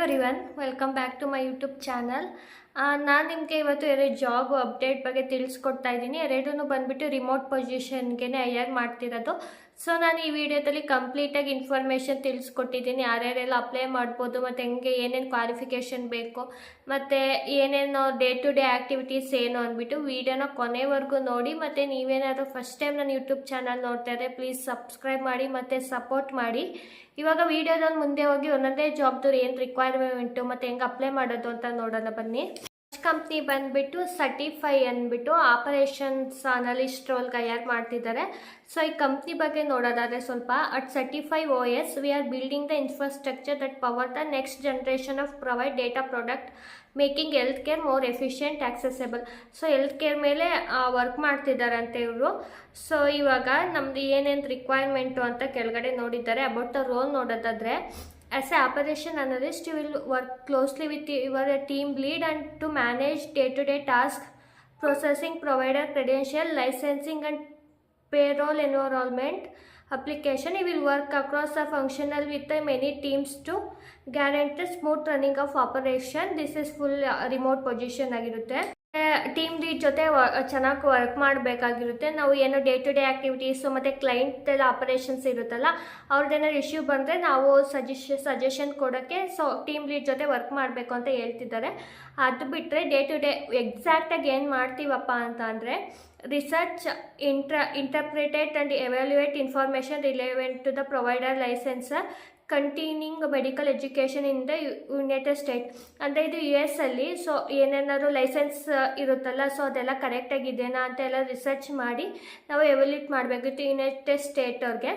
Everyone welcome back to my YouTube channel. ನಾನು ನಿಮಗೆ ಇವತ್ತು ಎರಡು ಜಾಬ್ ಅಪ್ಡೇಟ್ ಬಗ್ಗೆ ತಿಳಿಸ್ಕೊಡ್ತಾ ಇದ್ದೀನಿ. ಎರಡೂ ಬಂದುಬಿಟ್ಟು ರಿಮೋಟ್ ಪೊಸಿಷನ್ಗೆ ಹೈಯರ್ ಮಾಡ್ತಿರೋದು. ಸೊ ನಾನು ಈ ವಿಡಿಯೋದಲ್ಲಿ ಕಂಪ್ಲೀಟಾಗಿ ಇನ್ಫಾರ್ಮೇಷನ್ ತಿಳಿಸ್ಕೊಟ್ಟಿದ್ದೀನಿ. ಯಾರ್ಯಾರೆಲ್ಲ ಅಪ್ಲೈ ಮಾಡ್ಬೋದು ಮತ್ತು ಹೆಂಗೆ ಏನೇನು ಕ್ವಾಲಿಫಿಕೇಷನ್ ಬೇಕು ಮತ್ತು ಏನೇನು ಡೇ ಟು ಡೇ ಆ್ಯಕ್ಟಿವಿಟೀಸ್ ಏನು ಅಂದ್ಬಿಟ್ಟು ವಿಡಿಯೋನ ಕೊನೆವರೆಗೂ ನೋಡಿ. ಮತ್ತು ನೀವೇನಾದರೂ ಫಸ್ಟ್ ಟೈಮ್ ನನ್ನ ಯೂಟ್ಯೂಬ್ ಚಾನಲ್ ನೋಡ್ತಾ ಇದ್ದರೆ ಪ್ಲೀಸ್ ಸಬ್ಸ್ಕ್ರೈಬ್ ಮಾಡಿ ಮತ್ತು ಸಪೋರ್ಟ್ ಮಾಡಿ. ಇವಾಗ ವಿಡಿಯೋದಲ್ಲಿ ಮುಂದೆ ಹೋಗಿ ಒಂದೊಂದೇ ಜಾಬ್ದು ಏನು ರಿಕ್ವೈರ್ಮೆಂಟು ಮತ್ತು ಹೆಂಗೆ ಅಪ್ಲೈ ಮಾಡೋದು ಅಂತ ನೋಡೋಣ ಬನ್ನಿ. ಫಸ್ಟ್ ಕಂಪ್ನಿ ಬಂದುಬಿಟ್ಟು ಸರ್ಟಿಫೈ ಅಂದ್ಬಿಟ್ಟು ಆಪರೇಷನ್ಸ್ ಅನಲಿಸ್ಟ್ ರೋಲ್ಗೆ ಹೈಯರ್ ಮಾಡ್ತಿದ್ದಾರೆ. ಸೊ ಈ ಕಂಪ್ನಿ ಬಗ್ಗೆ ನೋಡೋದಾದರೆ ಸ್ವಲ್ಪ at certify OS we are building the infrastructure that power the next generation of provide data product making health care more efficient accessible. So health care ಮೇಲೆ work ಮಾಡ್ತಿದ್ದಾರಂತೆ ಇವರು. So ಇವಾಗ ನಮ್ಮದು ಏನೇನು ರಿಕ್ವೈರ್ಮೆಂಟು ಅಂತ ಕೆಳಗಡೆ ನೋಡಿದ್ದಾರೆ. ಅಬೌಟ್ ದ ರೋಲ್ ನೋಡೋದಾದರೆ as an operation analyst you will work closely with your team lead and to manage day-to-day tasks, processing provider credential, licensing and payroll environment application. You will work across the functional with the many teams to guarantee smooth running of operation. This is full remote position ಆಗಿರುತ್ತೆ. Team lead ಜೊತೆ ಚೆನ್ನಾಗಿ work ಮಾಡಬೇಕಾಗಿರುತ್ತೆ. ನಾವು ಏನು day to day activities ಮತ್ತು client ಎಲ್ಲ operations ಇರುತ್ತಲ್ಲ, ಅವ್ರದ್ದೇನಾದ್ರು issue ಬಂದರೆ ನಾವು ಸಜೆಷನ್ ಕೊಡೋಕ್ಕೆ ಟೀಮ್ ಲೀಡ್ ಜೊತೆ ವರ್ಕ್ ಮಾಡಬೇಕು ಅಂತ ಹೇಳ್ತಿದ್ದಾರೆ. ಅದು ಬಿಟ್ಟರೆ ಡೇ ಟು ಡೇ ಎಕ್ಸಾಕ್ಟಾಗಿ ಏನು ಮಾಡ್ತೀವಪ್ಪ ಅಂತ ಅಂದರೆ research interpret and evaluate information relevant to the provider licensor continuing medical education in the United state. ಅಂದರೆ ಇದು US ಅಲ್ಲಿ. ಸೊ ಏನೇನಾದ್ರು ಲೈಸೆನ್ಸ್ ಇರುತ್ತಲ್ಲ, ಸೊ ಅದೆಲ್ಲ ಕರೆಕ್ಟಾಗಿದೆಯಾ ಅಂತ ಎಲ್ಲ ರಿಸರ್ಚ್ ಮಾಡಿ ನಾವು ಎವ್ಯಾಲ್ಯೂಟ್ ಮಾಡಬೇಕಿತ್ತು ಯುನೈಟೆಡ್ ಸ್ಟೇಟ್ ಅವ್ರಿಗೆ.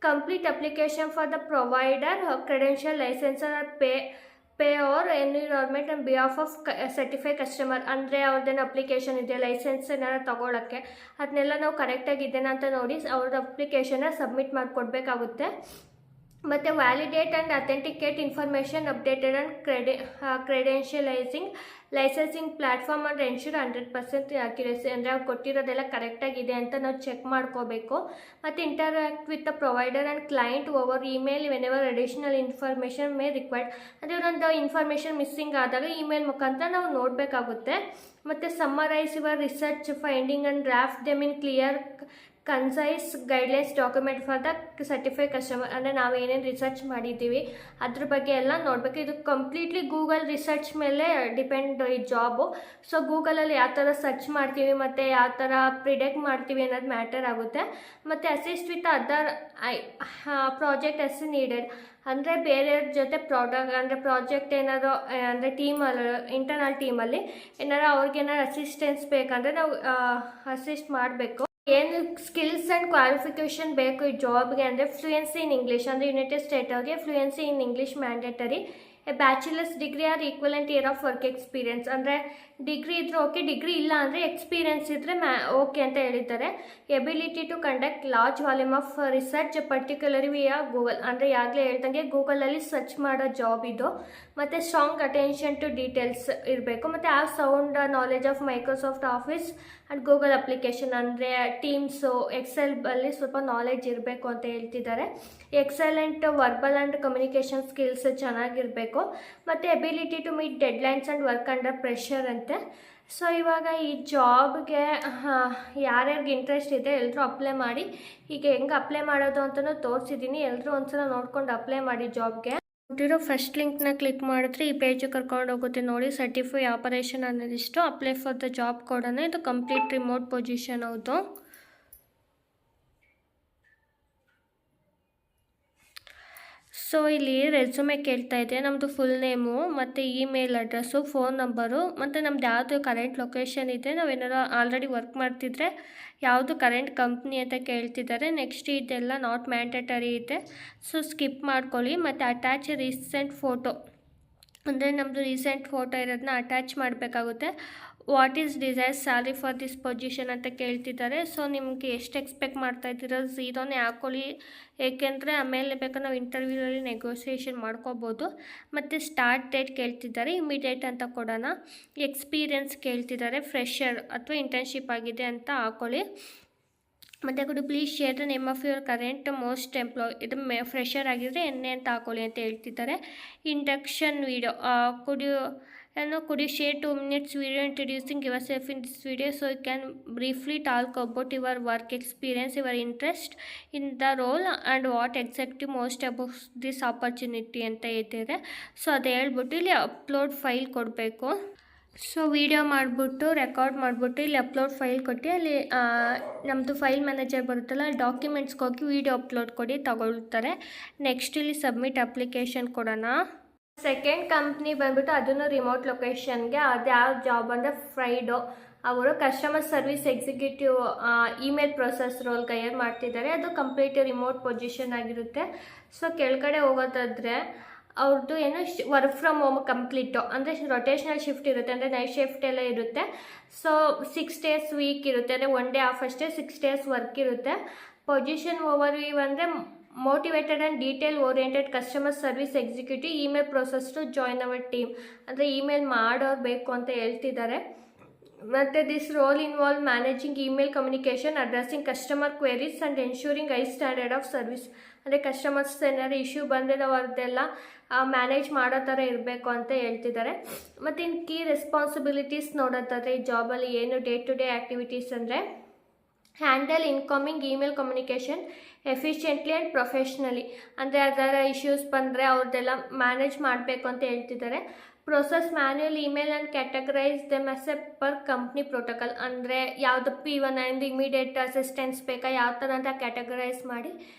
Complete application for the provider credential licensor or pay or environment on behalf of certify customer. ಅಂದರೆ ಅವ್ರದ್ದೇನು ಅಪ್ಲಿಕೇಶನ್ ಇದೆ ಲೈಸೆನ್ಸ್ ಏನಾರು ತೊಗೊಳಕ್ಕೆ, ಅದನ್ನೆಲ್ಲ ನಾವು ಕರೆಕ್ಟಾಗಿದ್ದೇನಾ ಅಂತ ನೋಡಿ ಅವ್ರದ್ದು ಅಪ್ಲಿಕೇಶನ್ನ ಸಬ್ಮಿಟ್ ಮಾಡಿಕೊಡ್ಬೇಕಾಗುತ್ತೆ. ಮತ್ತು validate and authenticate information updated and credentializing licensing platform and ensure 100% accuracy. ಅಂದರೆ ಅವ್ರು ಕೊಟ್ಟಿರೋದೆಲ್ಲ ಕರೆಕ್ಟಾಗಿದೆ ಅಂತ ನಾವು ಚೆಕ್ ಮಾಡ್ಕೋಬೇಕು. ಮತ್ತು interact with the provider and client over email whenever additional information may required. ಅಂದರೆ ಒಂದು ಇನ್ಫಾರ್ಮೇಷನ್ ಮಿಸ್ಸಿಂಗ್ ಆದಾಗ ಇಮೇಲ್ ಮುಖಾಂತರ ನಾವು ನೋಡಬೇಕಾಗುತ್ತೆ. ಮತ್ತು summarise your research finding and draft them in clear concise guidelines document for the certify customer. ಅಂದರೆ ನಾವು ಏನೇನು research ಮಾಡಿದ್ದೀವಿ ಅದ್ರ ಬಗ್ಗೆ ಎಲ್ಲ ನೋಡಬೇಕು. ಇದು ಕಂಪ್ಲೀಟ್ಲಿ ಗೂಗಲ್ ರಿಸರ್ಚ್ ಮೇಲೆ ಡಿಪೆಂಡ್ ಈ ಜಾಬು. ಸೊ ಗೂಗಲಲ್ಲಿ ಯಾವ ಥರ ಸರ್ಚ್ ಮಾಡ್ತೀವಿ ಮತ್ತು ಯಾವ ಥರ ಪ್ರಿಡೆಕ್ಟ್ ಮಾಡ್ತೀವಿ ಅನ್ನೋದು ಮ್ಯಾಟರ್ ಆಗುತ್ತೆ. ಮತ್ತು assist with other project as needed. ಅಂದರೆ ಬೇರೆಯವ್ರ ಜೊತೆ ಪ್ರಾಜೆಕ್ಟ್ ಏನಾದರೂ ಅಂದರೆ ಟೀಮಲ್ಲಿ ಇಂಟರ್ನಲ್ ಟೀಮಲ್ಲಿ ಏನಾರು ಅವ್ರಿಗೇನಾರು ಅಸಿಸ್ಟೆನ್ಸ್ ಬೇಕಂದರೆ ನಾವು ಅಸಿಸ್ಟ್ ಮಾಡಬೇಕು. ಏನು ಸ್ಕಿಲ್ಸ್ ಆ್ಯಂಡ್ ಕ್ವಾಲಿಫಿಕೇಷನ್ ಬೇಕು ಈ ಜಾಬ್ಗೆ ಅಂದರೆ ಫ್ಲೂಯೆನ್ಸಿ ಇನ್ ಇಂಗ್ಲೀಷ್. ಅಂದರೆ ಯುನೈಟೆಡ್ ಸ್ಟೇಟ್ ಅವ್ರಿಗೆ fluency in English mandatory. A bachelor's degree or equivalent year of work experience. ಅಂದರೆ ಡಿಗ್ರಿ ಇದ್ದರೆ ಓಕೆ, ಡಿಗ್ರಿ ಇಲ್ಲ ಅಂದರೆ ಎಕ್ಸ್ಪೀರಿಯನ್ಸ್ ಇದ್ದರೆ ಓಕೆ ಅಂತ ಹೇಳಿದ್ದಾರೆ. Ability to conduct large volume of research particularly via Google. ಅಂದರೆ ಆಗಲೇ ಹೇಳ್ದಂಗೆ ಗೂಗಲಲ್ಲಿ ಸರ್ಚ್ ಮಾಡೋ ಜಾಬ್ ಇದು. ಮತ್ತು ಸ್ಟ್ರಾಂಗ್ ಅಟೆನ್ಷನ್ ಟು ಡೀಟೇಲ್ಸ್ ಇರಬೇಕು. ಮತ್ತು ಆ sound knowledge of Microsoft Office and Google application. ಅಂದರೆ ಟೀಮ್ಸು ಎಕ್ಸೆಲ್ ಸ್ವಲ್ಪ ನಾಲೆಜ್ ಇರಬೇಕು ಅಂತ ಹೇಳ್ತಿದ್ದಾರೆ. Excellent verbal and communication skills ಚೆನ್ನಾಗಿರಬೇಕು. ಮತ್ತು ability to meet deadlines and work under pressure ಅಂತೆ. ಸೊ ಇವಾಗ ಈ ಜಾಬ್ಗೆ ಯಾರ್ಯಾರಿಗೆ ಇಂಟ್ರೆಸ್ಟ್ ಇದೆ ಎಲ್ಲರೂ ಅಪ್ಲೈ ಮಾಡಿ. ಈಗ ಹೆಂಗೆ ಅಪ್ಲೈ ಮಾಡೋದು ಅಂತಲೂ ತೋರಿಸಿದ್ದೀನಿ. ಎಲ್ಲರೂ ಒಂದ್ಸಲ ನೋಡ್ಕೊಂಡು ಅಪ್ಲೈ ಮಾಡಿ ಜಾಬ್ಗೆ. ಕೊಟ್ಟಿರೋ ಫಸ್ಟ್ ಲಿಂಕ್ನ ಕ್ಲಿಕ್ ಮಾಡಿದ್ರೆ ಈ ಪೇಜಿಗೆ ಕರ್ಕೊಂಡು ಹೋಗುತ್ತೆ ನೋಡಿ. ಸರ್ಟಿಫೈ ಆಪರೇಷನ್ ಅನ್ನೋದಿಷ್ಟು ಅಪ್ಲೈ ಫಾರ್ ದ ಜಾಬ್ ಕೊಡೋಣ. ಇದು ಕಂಪ್ಲೀಟ್ ರಿಮೋಟ್ ಪೊಸಿಷನ್ ಹೌದು. ಸೊ ಇಲ್ಲಿ ರೆಸ್ಯೂಮೆ ಕೇಳ್ತಾ ಇದೆ. ನಮ್ಮದು ಫುಲ್ ನೇಮು ಮತ್ತು ಇಮೇಲ್ ಅಡ್ರೆಸ್ಸು, ಫೋನ್ ನಂಬರು ಮತ್ತು ನಮ್ದು ಯಾವುದು ಕರೆಂಟ್ ಲೊಕೇಶನ್ ಇದೆ, ನಾವೇನಾರು ಆಲ್ರೆಡಿ ವರ್ಕ್ ಮಾಡ್ತಿದ್ರೆ ಯಾವುದು ಕರೆಂಟ್ ಕಂಪ್ನಿ ಅಂತ ಕೇಳ್ತಿದ್ದಾರೆ. ನೆಕ್ಸ್ಟ್ ಇದೆಲ್ಲ ನಾಟ್ ಮ್ಯಾಂಡೇಟರಿ ಇದೆ, ಸೊ ಸ್ಕಿಪ್ ಮಾಡ್ಕೊಳ್ಳಿ. ಮತ್ತು ಅಟ್ಯಾಚ್ ರೀಸೆಂಟ್ ಫೋಟೋ. ಅಂದರೆ ನಮ್ಮದು ರೀಸೆಂಟ್ ಫೋಟೋ ಇರೋದನ್ನ ಅಟ್ಯಾಚ್ ಮಾಡಬೇಕಾಗುತ್ತೆ. What is desire salary for this position ಅಂತ ಕೇಳ್ತಿದ್ದಾರೆ. ಸೊ ನಿಮಗೆ ಎಷ್ಟು ಎಕ್ಸ್ಪೆಕ್ಟ್ ಮಾಡ್ತಾಯಿದ್ದೀರೋ ಝೀರೋನೇ ಹಾಕ್ಕೊಳ್ಳಿ. ಏಕೆಂದರೆ ಆಮೇಲೆ ಬೇಕಾದ್ರೆ ನಾವು ಇಂಟರ್ವ್ಯೂನಲ್ಲಿ ನೆಗೋಸಿಯೇಷನ್ ಮಾಡ್ಕೋಬೋದು. ಮತ್ತು ಸ್ಟಾರ್ಟ್ ಡೇಟ್ ಕೇಳ್ತಿದ್ದಾರೆ, ಇಮಿಡಿಯೇಟ್ ಅಂತ ಕೊಡೋಣ. ಎಕ್ಸ್ಪೀರಿಯನ್ಸ್ ಕೇಳ್ತಿದ್ದಾರೆ, ಫ್ರೆಷರ್ ಅಥವಾ ಇಂಟರ್ನ್ಶಿಪ್ ಆಗಿದೆ ಅಂತ ಹಾಕ್ಕೊಳ್ಳಿ. ಮತ್ತು could please share the name of your current most employ. ಇದು ಫ್ರೆಷರ್ ಆಗಿದ್ದರೆ ಎನ್ನೆ ಅಂತ ಹಾಕೊಳ್ಳಿ ಅಂತ ಹೇಳ್ತಿದ್ದಾರೆ. Induction video could you share 2 minutes video introducing yourself in this video so you can briefly talk about your work experience, your interest in the role and what exactly most about this opportunity ಅಂತ ಹೇಳ್ತಿದ್ದಾರೆ. So ಅದು ಹೇಳ್ಬಿಟ್ಟು ಇಲ್ಲಿ upload file ಕೊಡಬೇಕು. So video ಮಾಡಿಬಿಟ್ಟು record ಮಾಡಿಬಿಟ್ಟು ಇಲ್ಲಿ upload file ಕೊಟ್ಟು ಅಲ್ಲಿ ನಮ್ಮದು ಫೈಲ್ ಮ್ಯಾನೇಜರ್ ಬರುತ್ತಲ್ಲ ಡಾಕ್ಯುಮೆಂಟ್ಸ್ಗೆ ಹೋಗಿ ವೀಡಿಯೋ ಅಪ್ಲೋಡ್ ಕೊಡಿ ತಗೊಳ್ತಾರೆ. ನೆಕ್ಸ್ಟ್ ಇಲ್ಲಿ ಸಬ್ಮಿಟ್ ಅಪ್ಲಿಕೇಶನ್ ಕೊಡೋಣ. ಸೆಕೆಂಡ್ ಕಂಪ್ನಿ ಬಂದ್ಬಿಟ್ಟು ಅದನ್ನು ರಿಮೋಟ್ ಲೊಕೇಶನ್ಗೆ, ಅದು ಯಾವ ಜಾಬ್ ಅಂದರೆ ಫ್ರೈಡೋ ಅವರು customer service executive email process ರೋಲ್ಗೆ ಹೈಯರ್ ಮಾಡ್ತಿದ್ದಾರೆ. ಅದು ಕಂಪ್ಲೀಟ್ ರಿಮೋಟ್ ಪೊಸಿಷನ್ ಆಗಿರುತ್ತೆ. ಸೊ ಕೆಳಗಡೆ ಹೋಗೋದಾದರೆ ಅವ್ರದ್ದು ಏನು ವರ್ಕ್ ಫ್ರಮ್ ಹೋಮ್ ಕಂಪ್ಲೀಟು, ಅಂದರೆ ರೊಟೇಷ್ನಲ್ ಶಿಫ್ಟ್ ಇರುತ್ತೆ, ಅಂದರೆ ನೈಟ್ ಶಿಫ್ಟ್ ಎಲ್ಲ ಇರುತ್ತೆ. ಸೊ 6 days ವೀಕ್ ಇರುತ್ತೆ, ಅಂದರೆ 1 day ಆಫ್ ಅಷ್ಟೇ, 6 days ವರ್ಕ್ ಇರುತ್ತೆ. ಪೊಸಿಷನ್ ಓವರ್ ವ್ಯೂ ಅಂದರೆ motivated and detail oriented customer service executive email process to join our team, ಅಂದರೆ ಇಮೇಲ್ ಮಾಡೋರು ಬೇಕು ಅಂತ ಹೇಳ್ತಿದ್ದಾರೆ. ಮತ್ತು this role involve managing email communication, addressing customer queries and ensuring high standard of service. ಅಂದರೆ customers ಏನಾದ್ರು issue ಬಂದರೆ ಅವ್ರದ್ದೆಲ್ಲ ಮ್ಯಾನೇಜ್ ಮಾಡೋ ಥರ ಇರಬೇಕು ಅಂತ ಹೇಳ್ತಿದ್ದಾರೆ. ಮತ್ತು ಇನ್ನು ಕೀ ರೆಸ್ಪಾನ್ಸಿಬಿಲಿಟೀಸ್ ನೋಡೋದಾದರೆ ಈ ಜಾಬಲ್ಲಿ ಏನು ಡೇ ಟು ಡೇ ಆ್ಯಕ್ಟಿವಿಟೀಸ್ ಅಂದರೆ handle incoming email communication efficiently and professionally, ಅಂದರೆ ಅದರ ಇಶ್ಯೂಸ್ ಬಂದರೆ ಅವ್ರದ್ದೆಲ್ಲ ಮ್ಯಾನೇಜ್ ಮಾಡಬೇಕು ಅಂತ ಹೇಳ್ತಿದ್ದಾರೆ. Process manual email and categorise them as A per company protocol, ಅಂದರೆ ಯಾವುದು P1 ಇಮಿಡಿಯೇಟ್ ಅಸಿಸ್ಟೆನ್ಸ್ ಬೇಕಾ ಯಾವ ಥರ ಅಂತ ಕ್ಯಾಟಗರೈಸ್ ಮಾಡಿ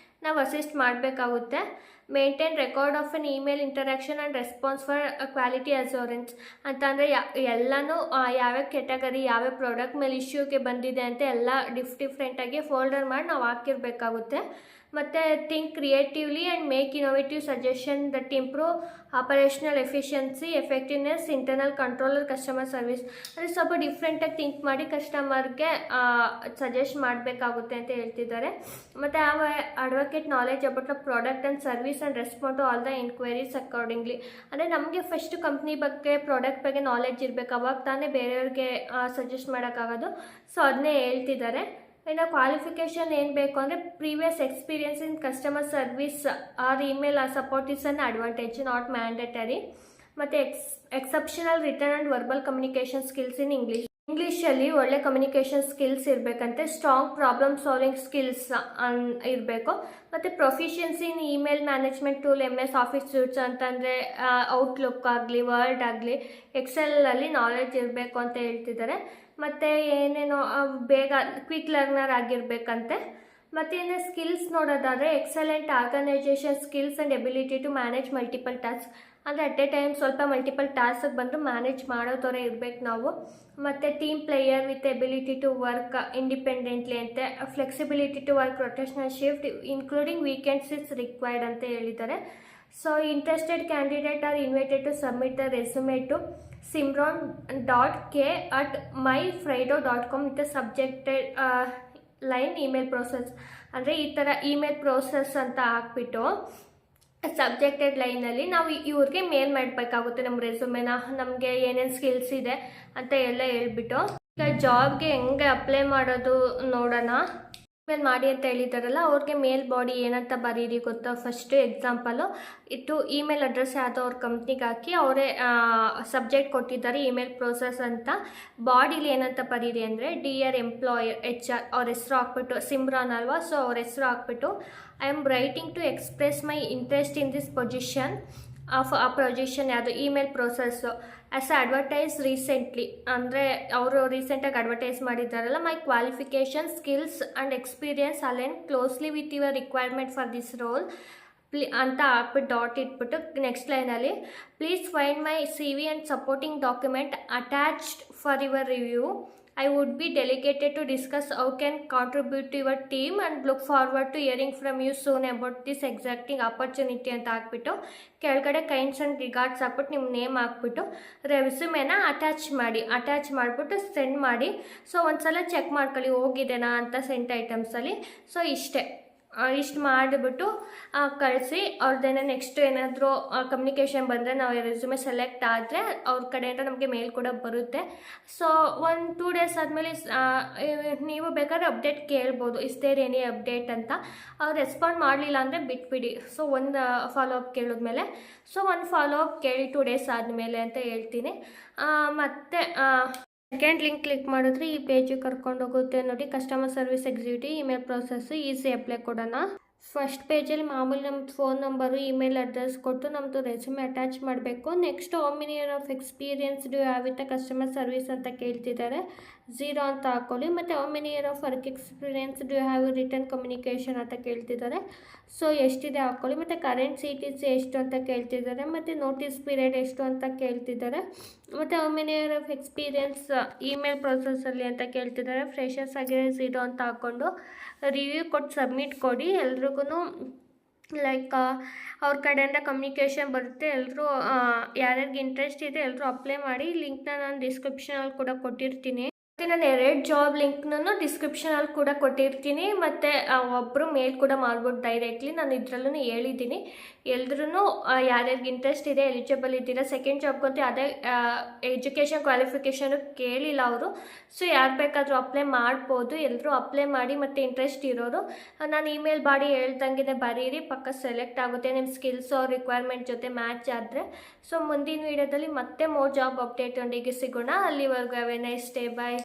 ನಾವು ಅಸಿಸ್ಟ್ ಮಾಡಬೇಕಾಗುತ್ತೆ. Maintain record of N email interaction and response for quality assurance ಅಂತಂದರೆ ಎಲ್ಲನೂ ಯಾವ್ಯಾವ ಕ್ಯಾಟಗರಿ ಯಾವ್ಯಾವ ಪ್ರಾಡಕ್ಟ್ ಮೇಲೆ ಇಶ್ಯೂಗೆ ಬಂದಿದೆ ಅಂತ ಎಲ್ಲ ಡಿಫ್ರೆಂಟಾಗಿ ಫೋಲ್ಡರ್ ಮಾಡಿ ನಾವು ಹಾಕಿರಬೇಕಾಗುತ್ತೆ. ಮತ್ತು think creatively and make innovative suggestion that improve operational efficiency effectiveness internal controller customer service, ಅಂದರೆ ಸ್ವಲ್ಪ ಡಿಫ್ರೆಂಟಾಗಿ ಥಿಂಕ್ ಮಾಡಿ ಕಸ್ಟಮರ್ಗೆ ಸಜೆಸ್ಟ್ ಮಾಡಬೇಕಾಗುತ್ತೆ ಅಂತ ಹೇಳ್ತಿದ್ದಾರೆ. ಮತ್ತು advocate knowledge about the product and service and respond to all the enquiries accordingly, ಅಂದರೆ ನಮಗೆ ಫಸ್ಟ್ ಕಂಪ್ನಿ ಬಗ್ಗೆ ಪ್ರಾಡಕ್ಟ್ ಬಗ್ಗೆ ನಾಲೆಜ್ ಇರಬೇಕು, ಅವಾಗ ತಾನೇ ಬೇರೆಯವ್ರಿಗೆ ಸಜೆಸ್ಟ್ ಮಾಡೋಕ್ಕಾಗೋದು. ಸೊ ಅದನ್ನೇ ಹೇಳ್ತಿದ್ದಾರೆ. ಇನ್ನು ಕ್ವಾಲಿಫಿಕೇಷನ್ ಏನು ಬೇಕು ಅಂದರೆ previous experience in customer service or email support is an advantage not mandatory. ಮತ್ತು exceptional written and verbal communication skills in ಇಂಗ್ಲೀಷಲ್ಲಿ ಒಳ್ಳೆ ಕಮ್ಯುನಿಕೇಷನ್ ಸ್ಕಿಲ್ಸ್ ಇರಬೇಕಂತೆ. ಸ್ಟ್ರಾಂಗ್ ಪ್ರಾಬ್ಲಮ್ ಸಾಲ್ವಿಂಗ್ ಸ್ಕಿಲ್ಸ್ ಇರಬೇಕು. ಮತ್ತು proficiency in email management tool MS office suites ಅಂತಂದರೆ Outlook ಆಗಲಿ Word ಆಗಲಿ ಎಕ್ಸೆಲಲ್ಲಿ ನಾಲೆಜ್ ಇರಬೇಕು ಅಂತ ಹೇಳ್ತಿದ್ದಾರೆ. ಮತ್ತು ಏನೇನೋ ಬೇಗ ಕ್ವಿಕ್ ಲರ್ನರ್ ಆಗಿರಬೇಕಂತೆ. ಮತ್ತು ಇನ್ನು ಸ್ಕಿಲ್ಸ್ ನೋಡೋದಾದರೆ excellent organization skills and ability to manage multiple task, ಅಂದರೆ ಅಟ್ ಎ ಟೈಮ್ ಸ್ವಲ್ಪ ಮಲ್ಟಿಪಲ್ ಟಾಸ್ಕ್ ಬಂದರೂ ಮ್ಯಾನೇಜ್ ಮಾಡೋ ಥರ ಇರಬೇಕು ನಾವು. ಮತ್ತು team player with ability to work independently ಅಂತೆ. Flexibility to work rotational shift including weekends is required ಅಂತ ಹೇಳಿದ್ದಾರೆ. So interested candidate are invited to submit the resume to simron.k@myfrido.com with subjected line email process, ಅಂದರೆ ಈ ಥರ email process ಅಂತ ಹಾಕ್ಬಿಟ್ಟು subjected ಲೈನಲ್ಲಿ ನಾವು ಇವ್ರಿಗೆ ಮೇಲ್ ಮಾಡಬೇಕಾಗುತ್ತೆ ನಮ್ಮ ರೆಸ್ಯೂಮೆನ, ನಮಗೆ ಏನೇನು ಸ್ಕಿಲ್ಸ್ ಇದೆ ಅಂತ ಎಲ್ಲ ಹೇಳ್ಬಿಟ್ಟು. ಈಗ ಜಾಬ್ಗೆ ಹೆಂಗೆ ಅಪ್ಲೈ ಮಾಡೋದು ನೋಡೋಣ. ಮೇಲ್ ಮಾಡಿ ಅಂತ ಹೇಳಿದಾರಲ್ಲ ಅವ್ರಿಗೆ ಮೇಲ್ ಬಾಡಿ ಏನಂತ ಬರೀರಿ ಗೊತ್ತಾ. ಫಸ್ಟು ಎಕ್ಸಾಂಪಲು ಇಟ್ಟು ಇಮೇಲ್ ಅಡ್ರೆಸ್ ಯಾವುದೋ ಅವ್ರ ಕಂಪ್ನಿಗೆ ಹಾಕಿ ಅವರೇ ಸಬ್ಜೆಕ್ಟ್ ಕೊಟ್ಟಿದ್ದಾರೆ ಇಮೇಲ್ ಪ್ರೋಸೆಸ್ ಅಂತ. ಬಾಡಿಲಿ ಏನಂತ ಬರೀರಿ ಅಂದರೆ ಡಿಯರ್ ಎಂಪ್ಲಾಯರ್ HR ಅವ್ರ ಹೆಸರು ಹಾಕ್ಬಿಟ್ಟು, ಸಿಮ್ರಾನ್ ಅಲ್ವಾ, ಸೊ ಅವ್ರ ಹೆಸರು ಹಾಕ್ಬಿಟ್ಟು I am writing to express my interest in this position of ಆ ಪೊಸಿಷನ್ ಯಾವುದು email process as advertise recently, ಅಂದರೆ ಅವರು ರೀಸೆಂಟಾಗಿ ಅಡ್ವರ್ಟೈಸ್ ಮಾಡಿದ್ದಾರಲ್ಲ. My qualification skills and experience align closely with your requirement for this role ಅಂತ ಹಾಕ್ಬಿಟ್ಟು dot ಇಟ್ಬಿಟ್ಟು next ಲೈನಲ್ಲಿ please find my CV and supporting document attached for your review. I would be delighted to discuss how can contribute to your team and look forward to hearing from you soon about this exacting opportunity ಅಂತ ಹಾಕ್ಬಿಟ್ಟು ಕೆಳಗಡೆ kinds and regards ಹಾಕ್ಬಿಟ್ಟು ನಿಮ್ಮ name ಹಾಕ್ಬಿಟ್ಟು ರೆಸ್ಯೂಮೆನ attach ಮಾಡಿಬಿಟ್ಟು send ಮಾಡಿ. So ಒಂದ್ಸಲ check ಮಾಡ್ಕೊಳ್ಳಿ ಹೋಗಿದೆನಾ ಅಂತ ಸೆಂಟ್ ಐಟಮ್ಸಲ್ಲಿ. ಸೊ ಇಷ್ಟೇ. ಇಷ್ಟು ಮಾಡಿಬಿಟ್ಟು ಕಳಿಸಿ ಅವ್ರದ್ದೇನೆ ನೆಕ್ಸ್ಟ್ ಏನಾದರೂ ಕಮ್ಯುನಿಕೇಷನ್ ಬಂದರೆ ನಾವು ರೆಸ್ಯೂಮೆ ಸೆಲೆಕ್ಟ್ ಆದರೆ ಅವ್ರ ಕಡೆಯಿಂದ ನಮಗೆ ಮೇಲ್ ಕೂಡ ಬರುತ್ತೆ. ಸೊ 1-2 ಡೇಸ್ ಆದಮೇಲೆ ನೀವು ಬೇಕಾದ್ರೆ ಅಪ್ಡೇಟ್ ಕೇಳ್ಬೋದು, ಇಸ್ ದೇರ್ ಎನಿ ಅಪ್ಡೇಟ್ ಅಂತ. ಅವ್ರು ರೆಸ್ಪಾಂಡ್ ಮಾಡಲಿಲ್ಲ ಅಂದರೆ ಬಿಟ್ಬಿಡಿ. ಸೊ ಒಂದು ಫಾಲೋ ಅಪ್ ಕೇಳಿದ್ಮೇಲೆ, ಸೊ ಒಂದು ಫಾಲೋ ಅಪ್ ಕೇಳಿ 2 ಡೇಸ್ ಆದಮೇಲೆ ಅಂತ ಹೇಳ್ತೀನಿ. ಮತ್ತು ಸೆಕೆಂಡ್ ಲಿಂಕ್ ಕ್ಲಿಕ್ ಮಾಡಿದ್ರೆ ಈ ಪೇಜಿಗೆ ಕರ್ಕೊಂಡು ಹೋಗುತ್ತೆ ನೋಡಿ. Customer service executive email process easy apply ಕೊಡೋಣ. ಫಸ್ಟ್ ಪೇಜಲ್ಲಿ ಮಾಮೂಲಿ ನಮ್ಮದು ಫೋನ್ ನಂಬರು ಇಮೇಲ್ ಅಡ್ರೆಸ್ ಕೊಟ್ಟು ನಮ್ಮದು ರೆಸ್ಯೂಮೆ ಅಟ್ಯಾಚ್ ಮಾಡಬೇಕು. Next how many year of experience do have with customer service ಅಂತ ಕೇಳ್ತಿದ್ದಾರೆ, 0 ಅಂತ ಹಾಕ್ಕೊಳ್ಳಿ. ಮತ್ತು how many year of work experience do have return communication ಅಂತ ಕೇಳ್ತಿದ್ದಾರೆ, ಸೊ ಎಷ್ಟಿದೆ ಹಾಕ್ಕೊಳ್ಳಿ. ಮತ್ತು ಕರೆಂಟ್ CTC ಎಷ್ಟು ಅಂತ ಕೇಳ್ತಿದ್ದಾರೆ, ಮತ್ತು ನೋಟಿಸ್ ಪೀರಿಯಡ್ ಎಷ್ಟು ಅಂತ ಕೇಳ್ತಿದ್ದಾರೆ. ಮತ್ತು how many year of experience email ಪ್ರೊಸೆಸಲ್ಲಿ ಅಂತ ಕೇಳ್ತಿದ್ದಾರೆ, ಫ್ರೆಶರ್ಸ್ ಆಗಿರೋ 0 ಅಂತ ಹಾಕ್ಕೊಂಡು ರಿವ್ಯೂ ಕೊಟ್ಟು ಸಬ್ಮಿಟ್ ಕೊಡಿ. ಎಲ್ರಿಗೂ ಲೈಕ್ ಅವ್ರ ಕಡೆಯಿಂದ ಕಮ್ಯುನಿಕೇಷನ್ ಬರುತ್ತೆ. ಎಲ್ಲರೂ ಯಾರ್ಯಾರಿಗೆ ಇಂಟ್ರೆಸ್ಟ್ ಇದೆ ಎಲ್ಲರೂ ಅಪ್ಲೈ ಮಾಡಿ. ಲಿಂಕ್ನ ನಾನು ಡಿಸ್ಕ್ರಿಪ್ಷನಲ್ಲಿ ಕೂಡ ಕೊಟ್ಟಿರ್ತೀನಿ. ಮತ್ತು ನಾನು 2 ಜಾಬ್ ಲಿಂಕ್ನೂ ಡಿಸ್ಕ್ರಿಪ್ಷನಲ್ಲಿ ಕೂಡ ಕೊಟ್ಟಿರ್ತೀನಿ. ಮತ್ತು ಒಬ್ಬರು ಮೇಲ್ ಕೂಡ ಮಾಡ್ಬೋದು ಡೈರೆಕ್ಟ್ಲಿ. ನಾನು ಇದರಲ್ಲೂ ಹೇಳಿದ್ದೀನಿ. ಎಲ್ರೂ ಯಾರ್ಯಾರಿಗೆ ಇಂಟ್ರೆಸ್ಟ್ ಇದೆ, ಎಲಿಜಿಬಲ್ ಇದ್ದೀರಾ, ಸೆಕೆಂಡ್ ಜಾಬ್ಗಂತೂ ಅದೇ ಎಜುಕೇಷನ್ ಕ್ವಾಲಿಫಿಕೇಷನು ಕೇಳಿಲ್ಲ ಅವರು. ಸೊ ಯಾರು ಬೇಕಾದರೂ ಅಪ್ಲೈ ಮಾಡ್ಬೋದು. ಎಲ್ಲರೂ ಅಪ್ಲೈ ಮಾಡಿ. ಮತ್ತು ಇಂಟ್ರೆಸ್ಟ್ ಇರೋರು ನಾನು ಇಮೇಲ್ ಮಾಡಿ ಹೇಳ್ದಂಗೆ ಬರೀರಿ, ಪಕ್ಕ ಸೆಲೆಕ್ಟ್ ಆಗುತ್ತೆ ನಿಮ್ಮ ಸ್ಕಿಲ್ಸು ಅವ್ರ ರಿಕ್ವೈರ್ಮೆಂಟ್ ಜೊತೆ ಮ್ಯಾಚ್ ಆದರೆ. ಸೊ ಮುಂದಿನ ವೀಡಿಯೋದಲ್ಲಿ ಮತ್ತೆ ಮೋರ್ ಜಾಬ್ ಅಪ್ಡೇಟ್ ಒಂದಿಗೆ ಸಿಗೋಣ. ಅಲ್ಲಿವರೆಗೂ have a nice day, bye.